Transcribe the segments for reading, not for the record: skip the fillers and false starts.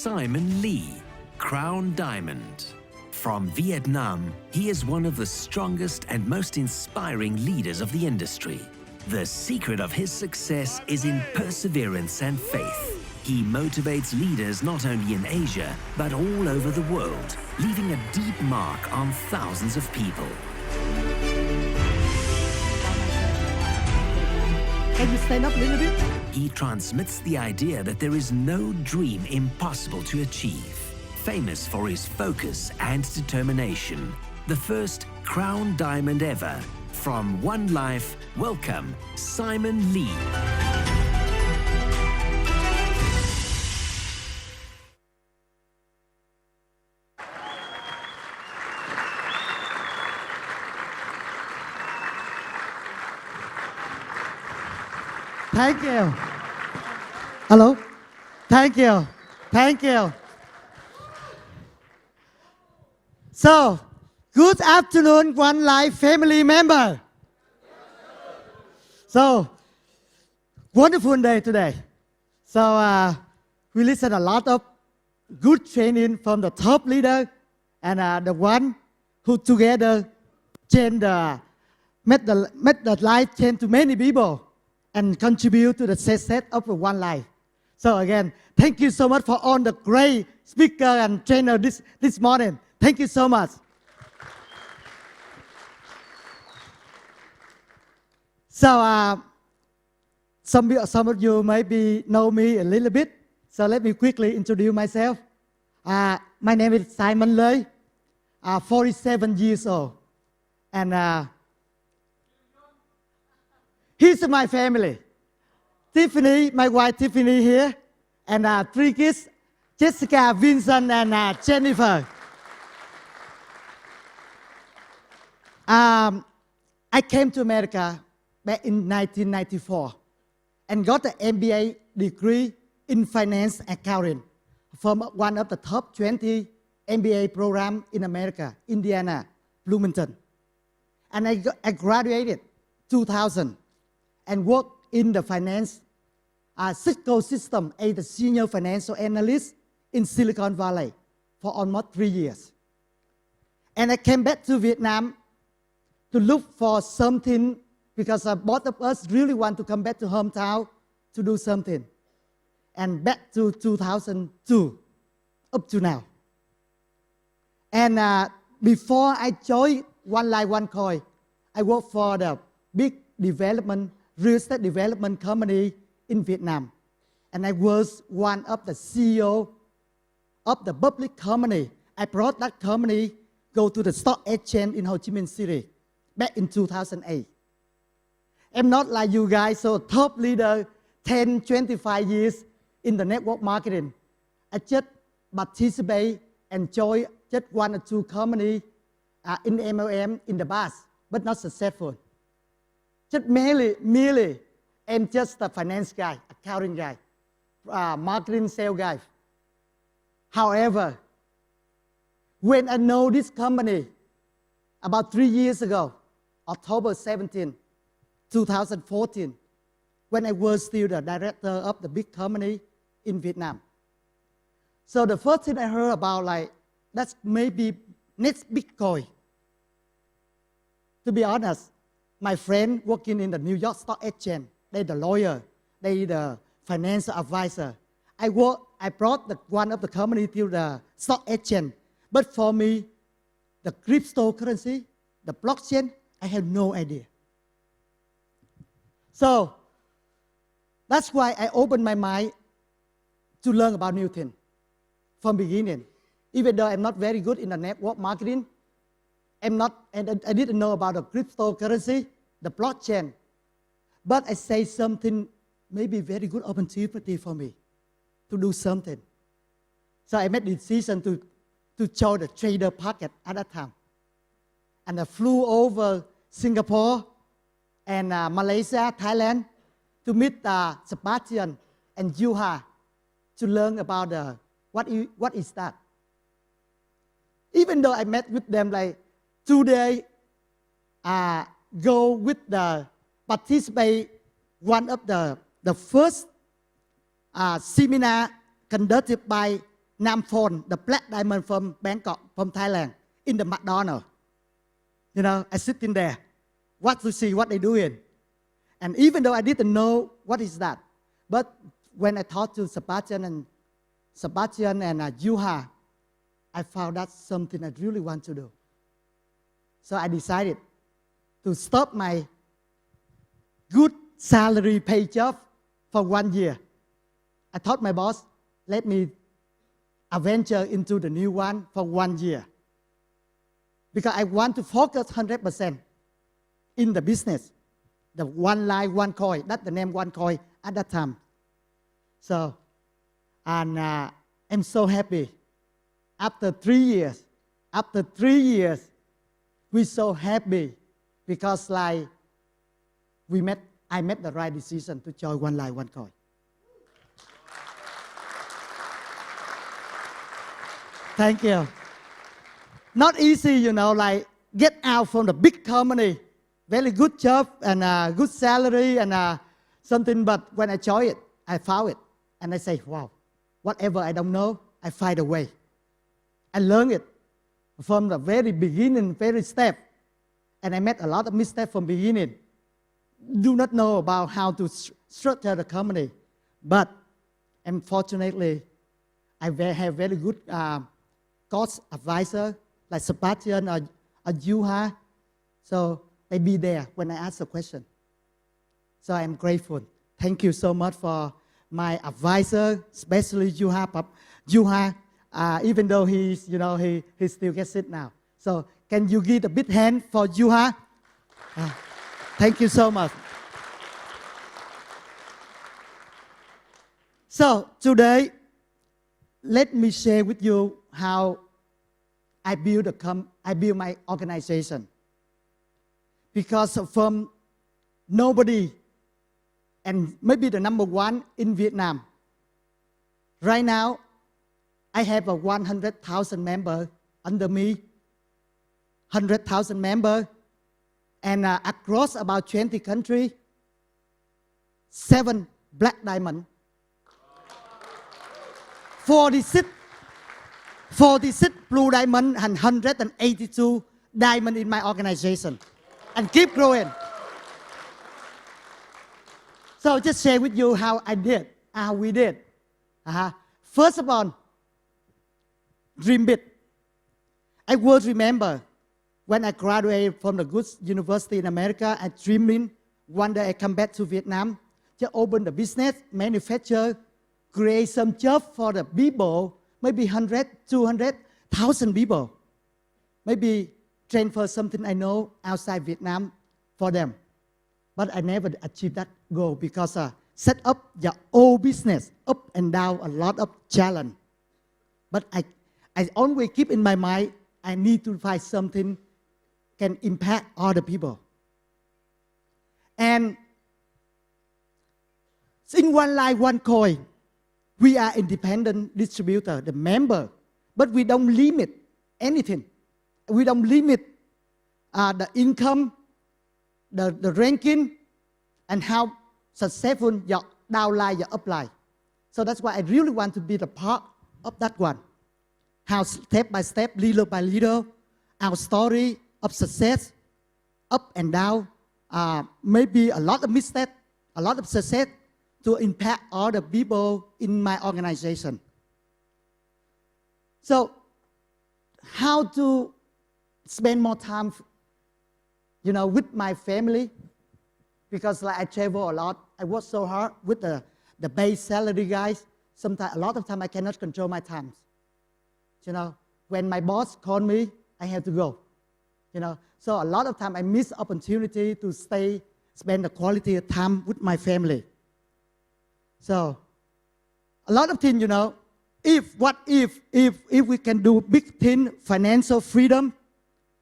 Simon Lee, Crown Diamond. From Vietnam, he is one of the strongest and most inspiring leaders of the industry. The secret of his success is in perseverance and faith. He motivates leaders not only in Asia, but all over the world, leaving a deep mark on thousands of people. Can you stand up a little bit? He transmits the idea that there is no dream impossible to achieve. Famous for his focus and determination, the first Crown Diamond ever. From OneLife, welcome Simon Lee. Thank you. Hello. Thank you. Thank you. So, good afternoon, OneLife family member. So, wonderful day today. So, we listen a lot of good training from the top leader and the one who together made the life change to many people and contribute to the success of OneLife. So again, thank you so much for all the great speaker and trainer this morning. Thank you so much. So some of you maybe know me a little bit. So let me quickly introduce myself. My name is Simon Lee, 47 years old. And here's my family. Tiffany, my wife Tiffany here, and 3 kids, Jessica, Vincent, and Jennifer. I came to America back in 1994 and got an MBA degree in Finance Accounting from one of the top 20 MBA programs in America, Indiana Luminton. And I graduated 2000 and worked in the finance ecosystem as the senior financial analyst in Silicon Valley for almost 3 years. And I came back to Vietnam to look for something because both of us really want to come back to hometown to do something. And back to 2002, up to now. And before I joined OneLife OneCoin, I worked for the big real estate development company in Vietnam. And I was one of the CEO of the public company. I brought that company go to the stock exchange in Ho Chi Minch City back in 2008. I'm not like you guys, so top leader, 10, 25 years in the network marketing. I just participate and join just 1 or 2 companies in MLM in the past, but not successful. Just merely, I'm just a finance guy, accounting guy, marketing sales guy. However, when I know this company about 3 years ago, October 17, 2014, when I was still the director of the big company in Vietnam. So the first thing I heard about, that's maybe next Bitcoin. To be honest, my friend working in the New York Stock Exchange, they the lawyer, they the financial advisor. I brought one of the company to the stock exchange. But for me, the cryptocurrency, the blockchain, I have no idea. So that's why I opened my mind to learn about new things from beginning. Even though I'm not very good in the network marketing, I didn't know about the cryptocurrency, the blockchain. But I say something, maybe very good opportunity for me to do something. So I made the decision to join the trader pocket at that time. And I flew over Singapore and Malaysia, Thailand, to meet Sebastian and Juha to learn about what is that. Even though I met with them today, go with the participate one of the first seminar conducted by Nam phone, the black diamond from Bangkok, from Thailand, in the McDonald's. You know, I sit in there, what to see what they doing. And even though I didn't know what is that, but when I talked to Sebastian and Juha, I found that's something I really want to do. So I decided to stop my good salary pay job for 1 year. I told my boss, let me adventure into the new one for 1 year. Because I want to focus 100% in the business. The OneLife, OneCoin, that's the name OneCoin at that time. So, and I'm so happy. After 3 years, we're so happy because like I made the right decision to join OneLife, OneCoin. Thank you. Not easy, you know, like get out from the big company, very good job and good salary and something, but when I joined it, I found it. And I say, wow, whatever I don't know, I find a way. I learned it from the very beginning, very step. And I made a lot of mistakes from beginning. Do not know about how to structure the company. But unfortunately, I have very good cost advisor like Sebastian or Juha. So they be there when I ask a question. So I'm grateful. Thank you so much for my advisor, especially Juha. Even though he's, you know, he still gets it now. So can you give a big hand for Juha? Thank you so much. So today, let me share with you how I build my organization. Because from nobody, and maybe the number one in Vietnam, right now, I have a 100,000 members under me, 100,000 members, and across about 20 countries, 7 black diamonds, 46 blue diamond and 182 diamond in my organization, and keep growing. So just share with you how we did. First of all, dream big. I will remember when I graduated from the good university in America, I dreamed one day I come back to Vietnam to open the business, manufacture, create some job for the people, maybe 100, 200,000 people. Maybe transfer something I know outside Vietnam for them. But I never achieved that goal because set up your own business, up and down, a lot of challenge. But I always keep in my mind, I need to find something can impact other people. And in OneLife, OneCoin, we are independent distributor, the member, but we don't limit anything. We don't limit the income, the ranking, and how successful your downline, your upline. So that's why I really want to be the part of that one. How step by step, little by little, our story of success, up and down, maybe a lot of mistakes, a lot of success to impact all the people in my organization. So how to spend more time, you know, with my family, because like I travel a lot, I work so hard with the base salary guys. Sometimes, a lot of time I cannot control my times. You know, when my boss called me, I have to go. You know, so a lot of time I miss opportunity to spend the quality of time with my family. So a lot of things, you know, if we can do big thing, financial freedom,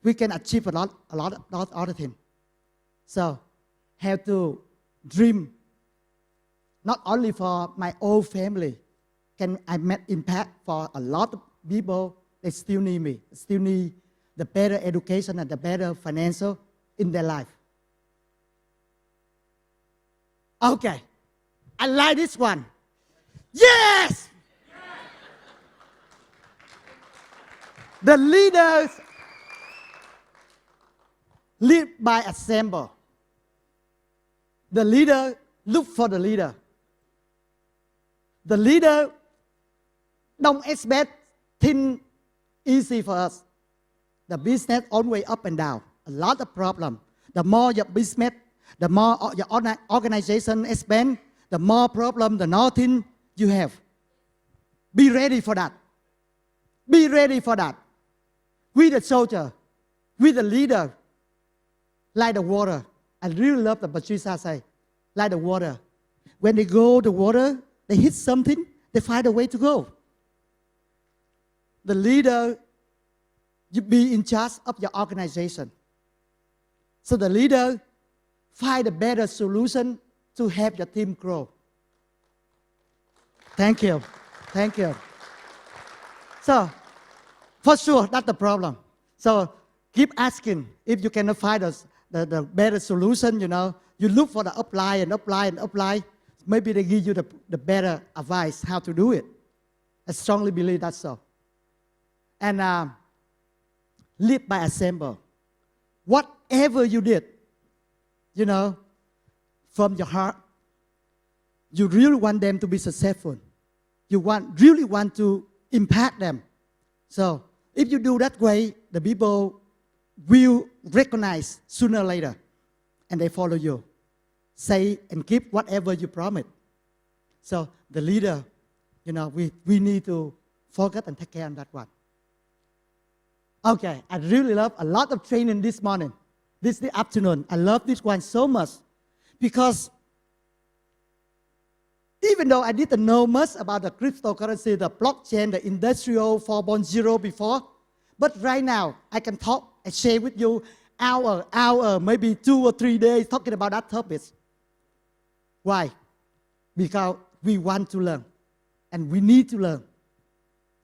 we can achieve a lot of other things. So have to dream, not only for my own family, can I make impact for a lot of people. They still need me, still need the better education and the better financial in their life. Okay, I like this one. Yes! The leaders lead by example. The leader look for the leader. The leader don't expect things easy for us. The business always up and down. A lot of problem. The more your business, the more your organization expand, the more problem, the nothing you have. Be ready for that. Be ready for that. We the soldier, we the leader, like the water. I really love the Patricia say, like the water. When they go the water, they hit something, they find a way to go. The leader, you be in charge of your organization. So the leader find a better solution to help your team grow. Thank you. Thank you. So, for sure, that's the problem. So, keep asking if you cannot find the better solution, You look for the apply and apply and apply. Maybe they give you the better advice how to do it. I strongly believe that's so. And lead by example. Whatever you did, from your heart, you really want them to be successful. You really want to impact them. So if you do that way, the people will recognize sooner or later, and they follow you. Say and keep whatever you promise. So the leader, we need to focus and take care of that one. Okay, I really love a lot of training this morning, this afternoon. I love this one so much because even though I didn't know much about the cryptocurrency, the blockchain, the industrial 4.0 before, but right now I can talk and share with you hour, maybe 2 or 3 days talking about that topic. Why? Because we want to learn and we need to learn.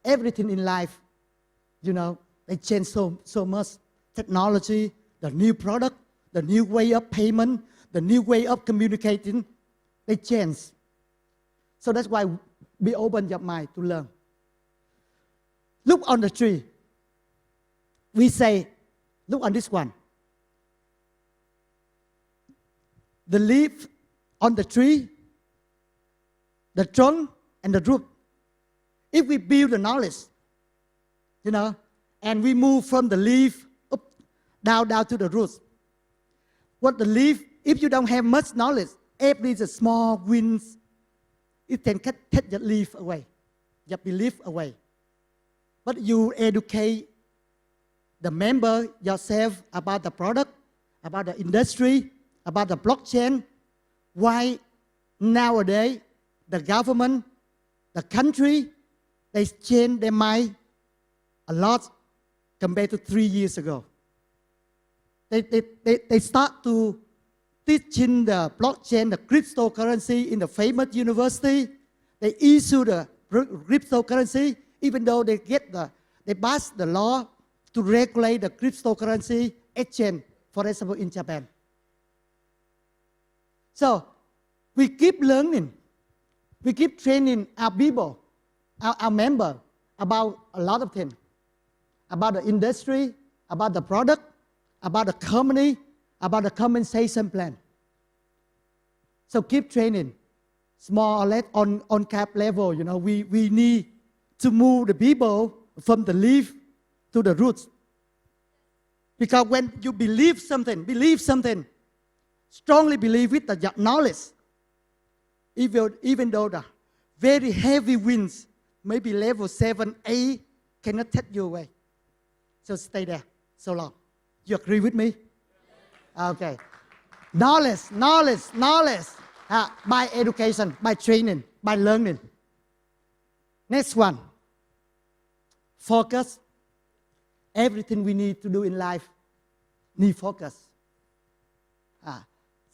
Everything in life, they change so much. Technology, the new product, the new way of payment, the new way of communicating, they change. So that's why be open your mind to learn. Look on the tree. We say, look on this one. The leaf on the tree, the trunk, and the root. If we build the knowledge, and we move from the leaf up, down to the roots. What the leaf, if you don't have much knowledge, every small winds, it can take the leaf away, your belief away. But you educate the member yourself about the product, about the industry, about the blockchain. Why nowadays the government, the country, they change their mind a lot compared to 3 years ago. They start to teaching the blockchain, the cryptocurrency in the famous university. They issue the cryptocurrency, even though they pass the law to regulate the cryptocurrency exchange, for example, in Japan. So we keep learning. We keep training our people, our members, about a lot of things. About the industry, about the product, about the company, about the compensation plan. So keep training, small or less on cap level. We need to move the people from the leaf to the roots. Because when you believe something, strongly believe with the knowledge, even though the very heavy winds, maybe level 7, 8, cannot take you away. So stay there so long. You agree with me? Okay. Knowledge. By education, by training, by learning. Next one. Focus. Everything we need to do in life need focus.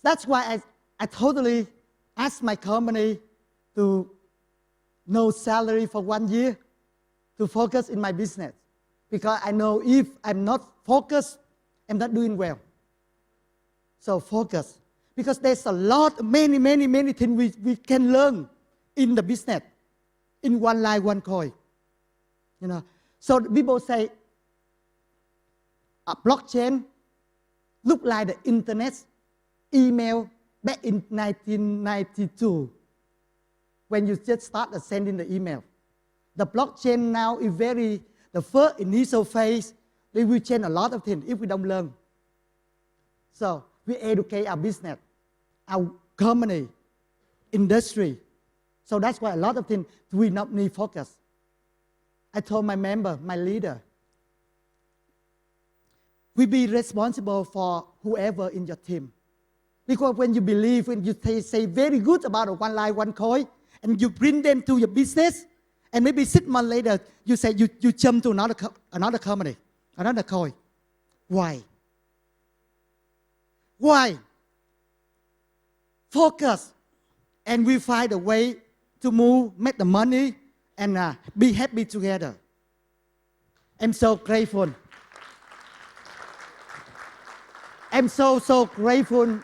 That's why I totally asked my company to no salary for 1 year to focus in my business. Because I know if I'm not focused, I'm not doing well. So focus. Because there's a lot, many things we can learn in the business. In one life, one coin. So people say, blockchain look like the internet email back in 1992 when you just started sending the email. The blockchain now is the first initial phase, they will change a lot of things if we don't learn. So we educate our business, our company, industry. So that's why a lot of things we not need focus. I told my member, my leader, we be responsible for whoever in your team. Because when you believe, when you say very good about a one life, one coin, and you bring them to your business, and maybe 6 months later, you say you jump to another company, another coin. Why? Why? Focus, and we find a way to move, make the money, and be happy together. I'm so grateful. I'm so grateful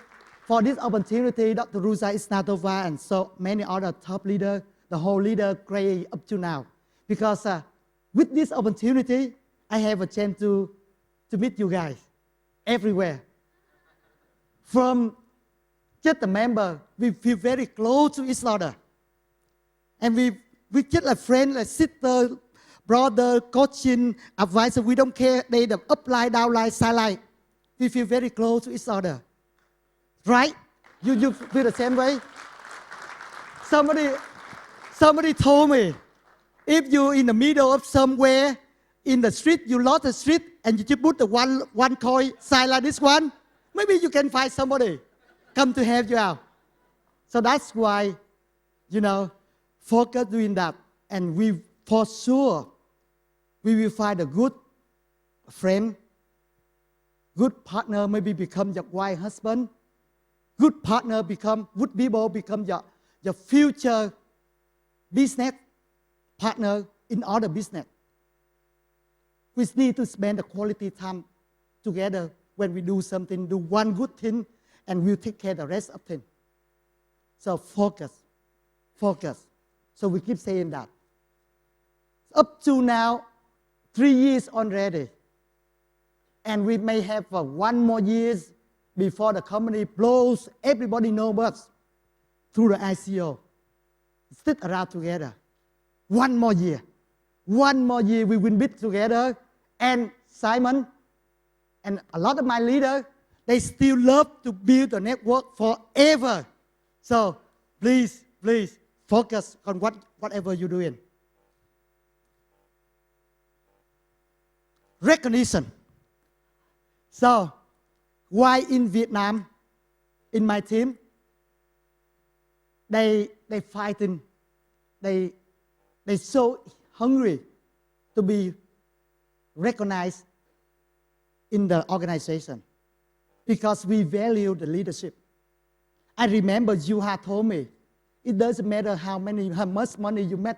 for this opportunity, Dr. Ruza Isnatova and so many other top leaders, the whole leader grade up to now. Because with this opportunity, I have a chance to meet you guys everywhere. From just a member, we feel very close to each other. And we just like friends, like sister, brother, coaching, advisor. We don't care. They the upline, downline, sideline. We feel very close to each other. Right? You feel the same way? Somebody told me, if you in the middle of somewhere in the street, you lost the street, and you just put the one coin side like this one, maybe you can find somebody come to help you out. So that's why, focus doing that. And we, for sure, we will find a good friend, good partner, maybe become your wife, husband. Good partner good people become your future business partner in other business. We need to spend the quality time together when we do something, do one good thing, and we'll take care of the rest of things. So focus. So we keep saying that. Up to now, 3 years already. And we may have 1 more year before the company blows, everybody knows us through the ICO. Sit around together. 1 more year. 1 more year we win big together. And Simon and a lot of my leaders, they still love to build a network forever. So please focus on whatever you're doing. Recognition. So, why in Vietnam, in my team, they fighting, they so hungry to be recognized in the organization because we value the leadership. I remember you had told me, it doesn't matter how much money you make.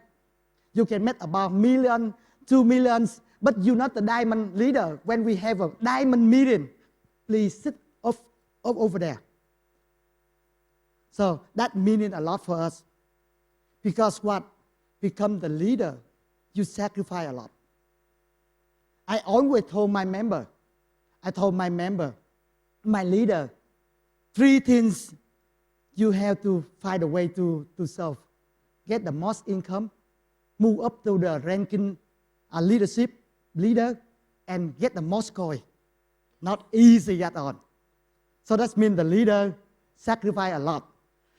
You can make about $1 million, $2 million, but you're not the diamond leader. When we have a diamond meeting, please sit over there. So that meaning a lot for us. Because what? Become the leader, you sacrifice a lot. I always told my member, my leader, 3 things you have to find a way to solve. Get the most income, move up to the ranking leadership leader, and get the most coin. Not easy at all. So that means the leader sacrifice a lot.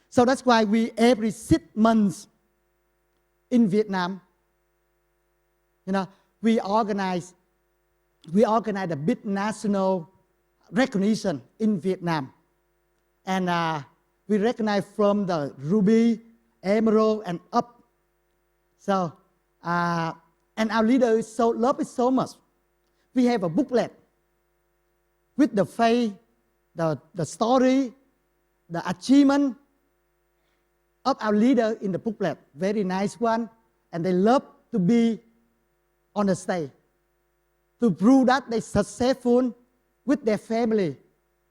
So that's why we every 6 months in Vietnam, we organize a big national recognition in Vietnam. And we recognize from the ruby, emerald, and up. So, and our leader love it so much. We have a booklet with the face, the story, the achievement of our leader in the booklet. Very nice one. And they love to be on the stage to prove that they're successful with their family,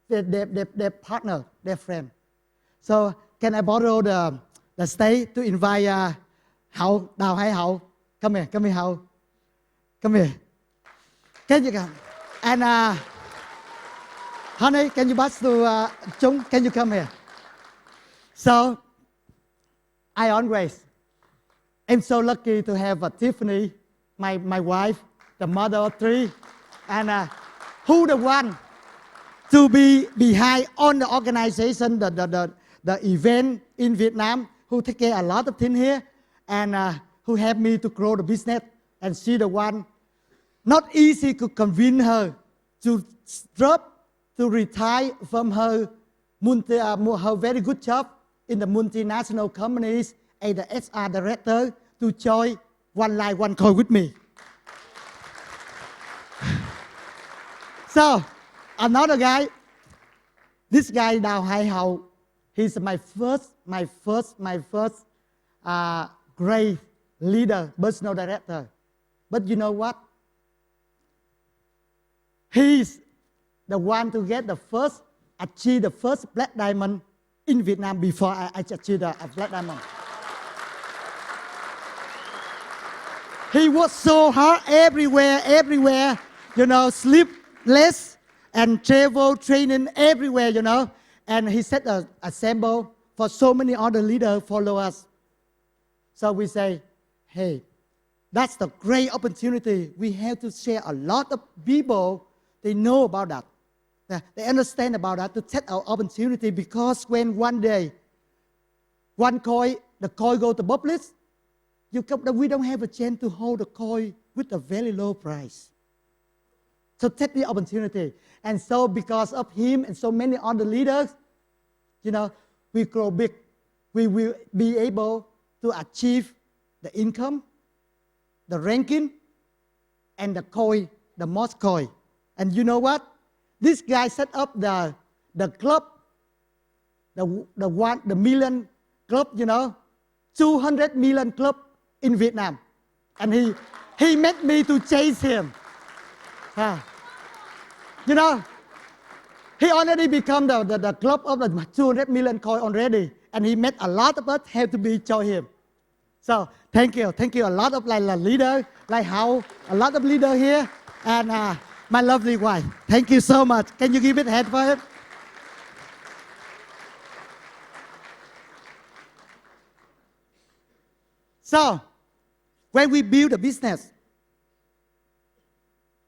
their partner, their friend. So can I borrow the stage to invite Hậu, Đào Hải Hậu? Come here, Hậu. Come here. Can you come? And honey, can you pass to Chung? Can you come here? So, I always am so lucky to have Tiffany, my wife, the mother of three, and who the one to be behind on the organization, the event in Vietnam, who take care a lot of things here, and who helped me to grow the business. And she the one, not easy to convince her to drop, to retire from her very good job in the multinational companies as the HR director to join OneLife One Coin with me. So, another guy, this guy Đào Hải Hậu, he's my first great leader, personal director. But you know what? He's the one to achieve the first black diamond in Vietnam before I achieved a black diamond. He worked so hard everywhere, you know, sleep less and travel, training everywhere, you know. And he set a symbol for so many other leaders follow us. So we say, hey, that's the great opportunity. We have to share a lot of people, they know about that. They understand about that to take our opportunity, because when one day, the coin go to public, we don't have a chance to hold the coin with a very low price. So take the opportunity. And so because of him and so many other leaders, you know, we grow big. We will be able to achieve the income, the ranking, and the coin, the most coin. And you know what? This guy set up the club, the million club, you know, 200 million club in Vietnam. And he made me to chase him. You know, he already become the club of the 200 million coin already. And he made a lot of us have to be join him. So thank you a lot of leader, like how a lot of leader here, and my lovely wife. Thank you so much. Can you give it a hand for him? So when we build a business,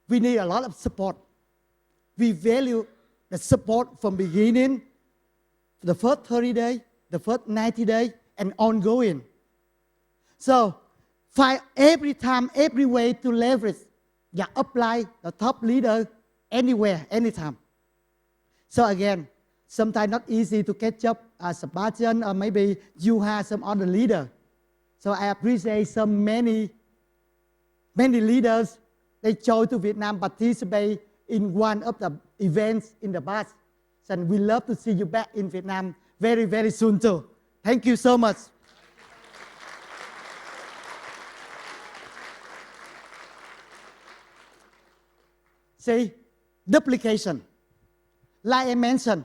we need a lot of support. We value the support from beginning, the first 30 days, the first 90 days, and ongoing. So find every time, every way to leverage, apply the top leader anywhere, anytime. So again, sometimes not easy to catch up as Sebastian, or maybe you have some other leader. So I appreciate so many leaders, they join to Vietnam, participate in one of the events in the past. And we love to see you back in Vietnam very, very soon too. Thank you so much. See, duplication. Like I mentioned,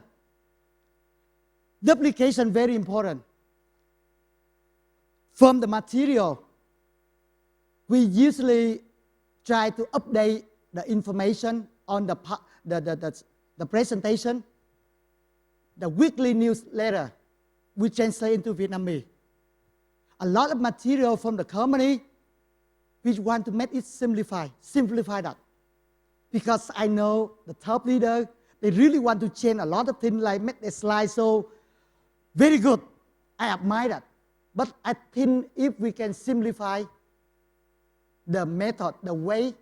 duplication very important. From the material, we usually try to update the information on the presentation. The weekly newsletter, we translate into Vietnamese. A lot of material from the company, we want to make it simplify that. Because I know the top leader, they really want to change a lot of things, like make the slide so very good. I admire that. But I think if we can simplify the method, the way,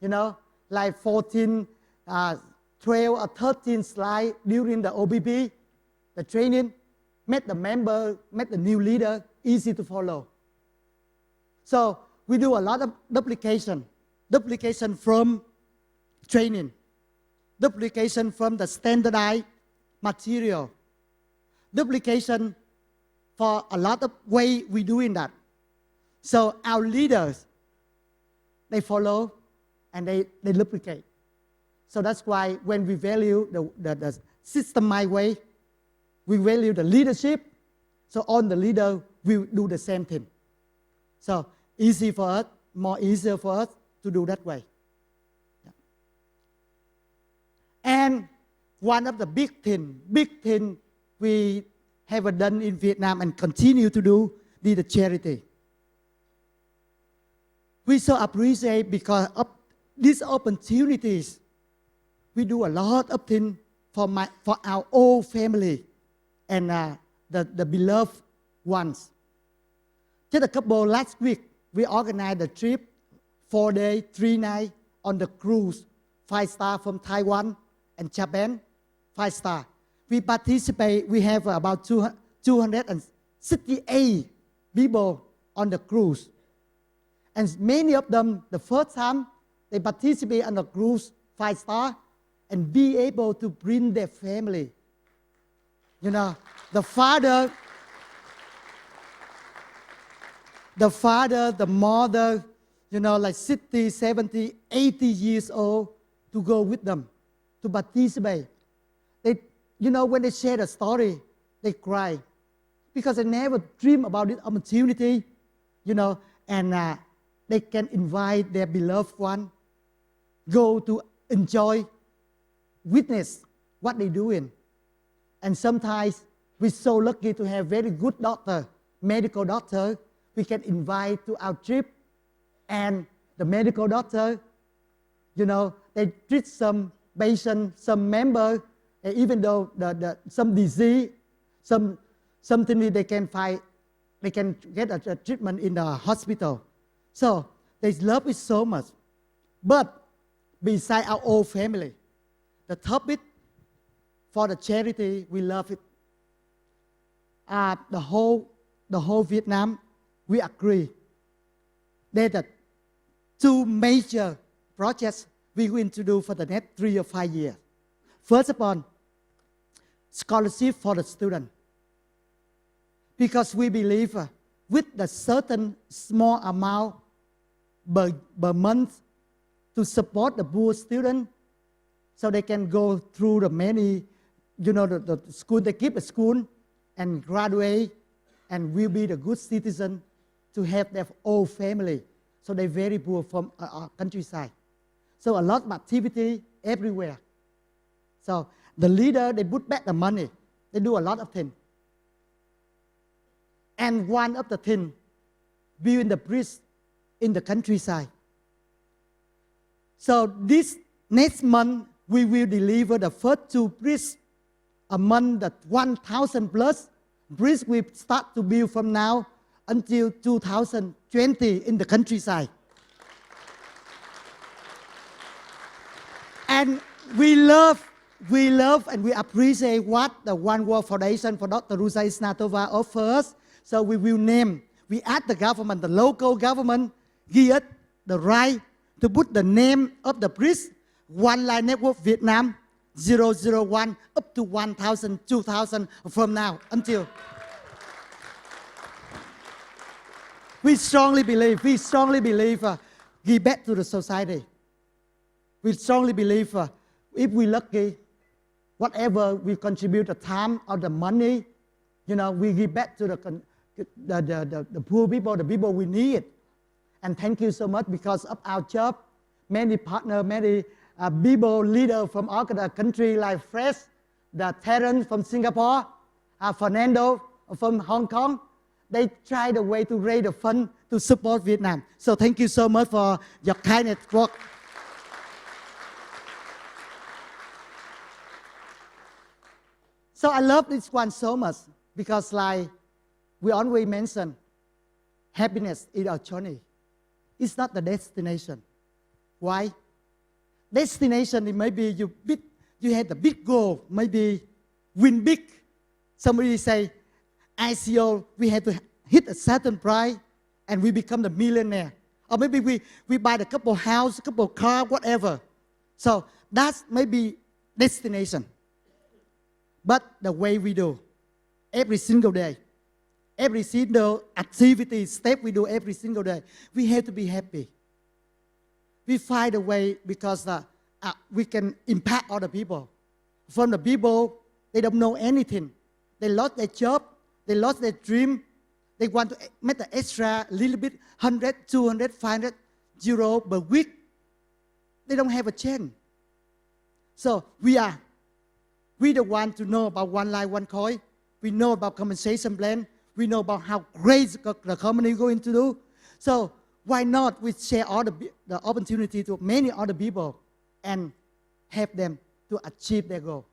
you know, like 14, 12 or 13 slides during the OBB, the training, make the member, make the new leader easy to follow. So we do a lot of duplication from training, duplication from the standardized material, duplication for a lot of way we doing that. So our leaders, they follow and they duplicate. So that's why when we value the systemized way, we value the leadership. So on the leader, we do the same thing. So easy for us, more easier for us to do that way. Yeah. And one of the big thing we have done in Vietnam and continue to do is the charity. We so appreciate because of these opportunities. We do a lot of things for our own family and the beloved ones. Just a couple last week, we organized a trip, 4 days, 3 nights on the cruise, 5-star from Taiwan and Japan, 5-star. We participate, we have about 268 people on the cruise. And many of them, the first time, they participate on the cruise, 5-star, and be able to bring their family. You know, the father, the mother, you know, like 60, 70, 80 years old, to go with them, to participate. They, you know, when they share the story, they cry because they never dream about this opportunity, you know, and they can invite their beloved one, go to enjoy, witness what they're doing. And sometimes we're so lucky to have very good doctor, medical doctor, we can invite to our trip, and the medical doctor, you know, they treat some patient, some member, even though some disease, something they can find, they can get a treatment in the hospital. So they love it so much. But beside our own family, the topic for the charity, we love it. The whole Vietnam, we agree. There are 2 major projects we're going to do for the next 3 or 5 years. First of all, scholarship for the student. Because we believe with the certain small amount per month to support the poor student, so they can go through the many, you know, the school, they keep a school and graduate and will be the good citizen to have their own family. So they're very poor from our countryside. So a lot of activity everywhere. So the leader, they put back the money. They do a lot of things. And one of the things, building the bridge in the countryside. So this next month, we will deliver the first 2 bridges among the 1,000 plus bridges we start to build from now until 2020 in the countryside. And we love and we appreciate what the One World Foundation for Dr. Rusa Isnatova offers. So we will name, we ask the government, the local government, give us the right to put the name of the bridge, OneLife Network Vietnam 001 up to 1,000, 2,000 from now until. We strongly believe, give back to the society. We strongly believe if we're lucky, whatever we contribute, the time or the money, you know, we give back to the poor people, the people we need. And thank you so much because of our job, many partners, many people, leaders from all the country like Fresh, the Terrence from Singapore, Fernando from Hong Kong. They try the way to raise the fund to support Vietnam. So thank you so much for your kind work. So I love this one so much because like we always mention, happiness is our journey. It's not the destination. Why? Destination, it may be you had a big goal, maybe win big. Somebody say, ICO, we had to hit a certain price and we become the millionaire. Or maybe we buy a couple house, a couple car, whatever. So that's maybe destination. But the way we do, every single day, every single activity, step we do every single day, we have to be happy. We find a way because we can impact other people. From the people, they don't know anything. They lost their job, they lost their dream. They want to make the extra little bit, 100, 200, 500 euro per week. They don't have a chance. So we the one to know about one life, one coin. We know about compensation plan. We know about how great the company is going to do. So why not we share all the opportunity to many other people and help them to achieve their goal.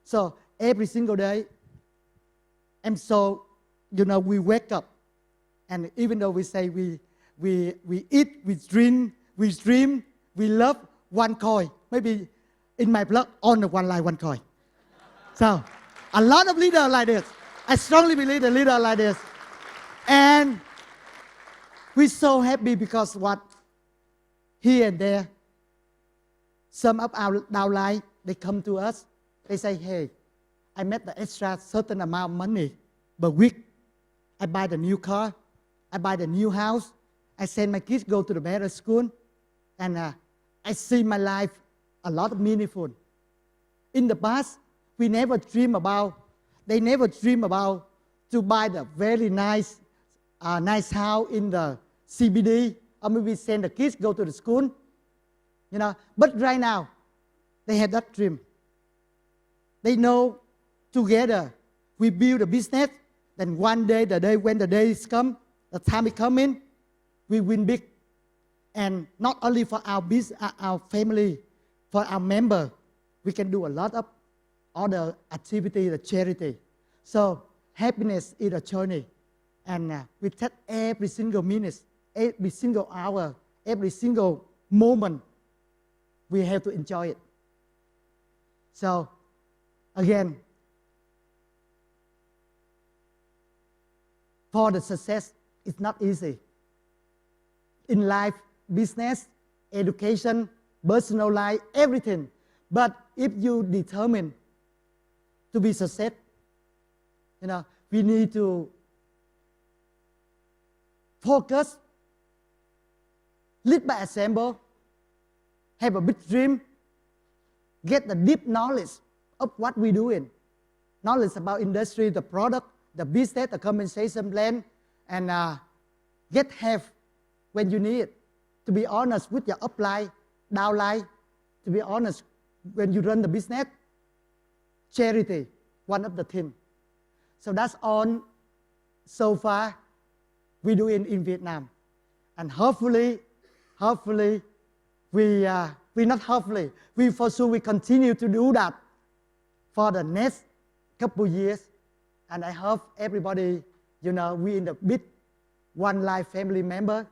So every single day, and so, we wake up, and even though we say we eat, we drink, we dream, we love one coin. Maybe in my blog, on the one life, one coin. So a lot of leaders like this. I strongly believe the leader like this. And we're so happy because what here and there, some of our downline, they come to us. They say, hey, I made the extra certain amount of money per week. I buy the new car. I buy the new house. I send my kids go to the better school. And I see my life a lot of meaningful. In the past, they never dream about to buy the very nice house in the CBD, or maybe send the kids go to the school. But right now, they have that dream. They know together we build a business. Then one day, when the days come, the time is coming, we win big. And not only for our business, our family, for our member, we can do a lot of other activity, the charity. So happiness is a journey, and we take every single minute, every single hour, every single moment. We have to enjoy it. So again, for the success, it's not easy. In life, business, education, personal life, everything. But if you determine to be success, we need to focus, lead by example, have a big dream, get the deep knowledge of what we're doing, knowledge about industry, the product, the business, the compensation plan, and get help when you need it. To be honest with your upline, downline, to be honest when you run the business, charity, one of the things. So that's all so far we do in Vietnam. And hopefully, we for sure we continue to do that for the next couple years. And I hope everybody, we in the big One Life family member,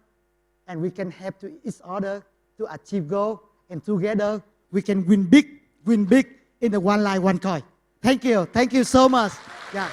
and we can help to each other to achieve goal, and together we can win big in the One Life, One Coin. Thank you so much. Yeah.